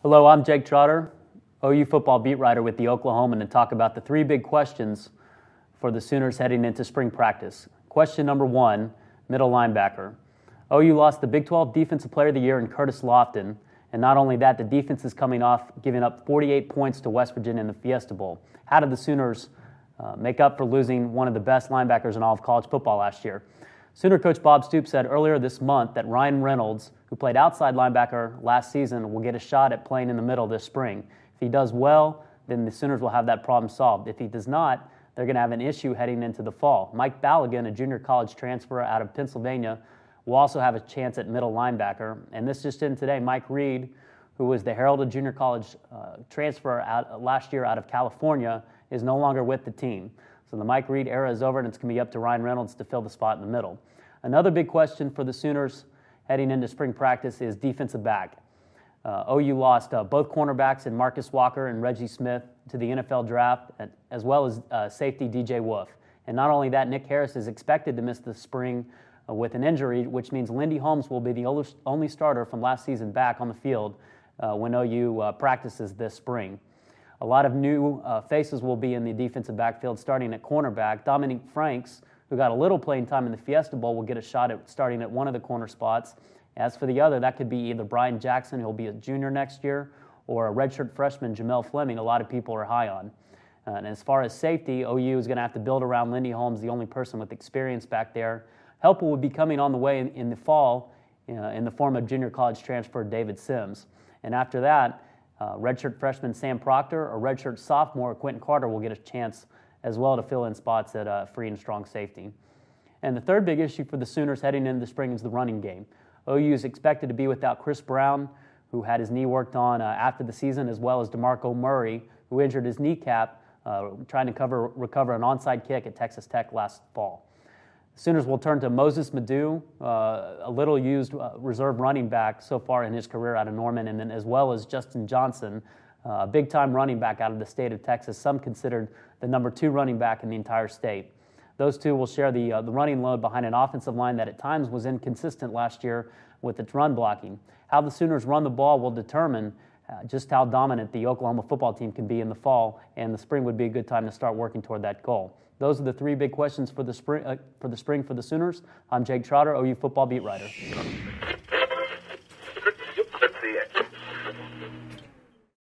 Hello, I'm Jake Trotter, OU football beat writer with the Oklahoman, to talk about the three big questions for the Sooners heading into spring practice. Question number one, middle linebacker. OU lost the Big 12 Defensive Player of the Year in Curtis Lofton, and not only that, the defense is coming off giving up 48 points to West Virginia in the Fiesta Bowl. How did the Sooners make up for losing one of the best linebackers in all of college football last year? Sooner coach Bob Stoops said earlier this month that Ryan Reynolds, who played outside linebacker last season, will get a shot at playing in the middle this spring. If he does well, then the Sooners will have that problem solved. If he does not, they're going to have an issue heading into the fall. Mike Balogun, a junior college transfer out of Pennsylvania, will also have a chance at middle linebacker. And this just in today, Mike Reed, who was the heralded junior college transfer last year out of California, is no longer with the team. So the Mike Reed era is over, and it's going to be up to Ryan Reynolds to fill the spot in the middle. Another big question for the Sooners heading into spring practice is defensive back. OU lost both cornerbacks in Marcus Walker and Reggie Smith to the NFL draft, as well as safety DJ Wolf. And not only that, Nick Harris is expected to miss the spring with an injury, which means Lindy Holmes will be the only starter from last season back on the field when OU practices this spring. A lot of new faces will be in the defensive backfield, starting at cornerback. Dominique Franks, who got a little playing time in the Fiesta Bowl, will get a shot at starting at one of the corner spots. As for the other, that could be either Brian Jackson, who'll be a junior next year, or a redshirt freshman, Jamel Fleming, a lot of people are high on. And as far as safety, OU is going to have to build around Lindy Holmes, the only person with experience back there. Help will be coming on the way in the fall in the form of junior college transfer David Sims. And after that, redshirt freshman Sam Proctor or redshirt sophomore Quentin Carter will get a chance as well to fill in spots at free and strong safety. And the third big issue for the Sooners heading into the spring is the running game. OU is expected to be without Chris Brown, who had his knee worked on after the season, as well as DeMarco Murray, who injured his kneecap trying to recover an onside kick at Texas Tech last fall. The Sooners will turn to Moses Madu, a little used reserve running back so far in his career out of Norman, and then as well as Justin Johnson, a big-time running back out of the state of Texas, some considered the number 2 running back in the entire state. Those two will share the running load behind an offensive line that at times was inconsistent last year with its run blocking. How the Sooners run the ball will determine just how dominant the Oklahoma football team can be in the fall, and the spring would be a good time to start working toward that goal. Those are the three big questions for the spring for the Sooners. I'm Jake Trotter, OU football beat writer.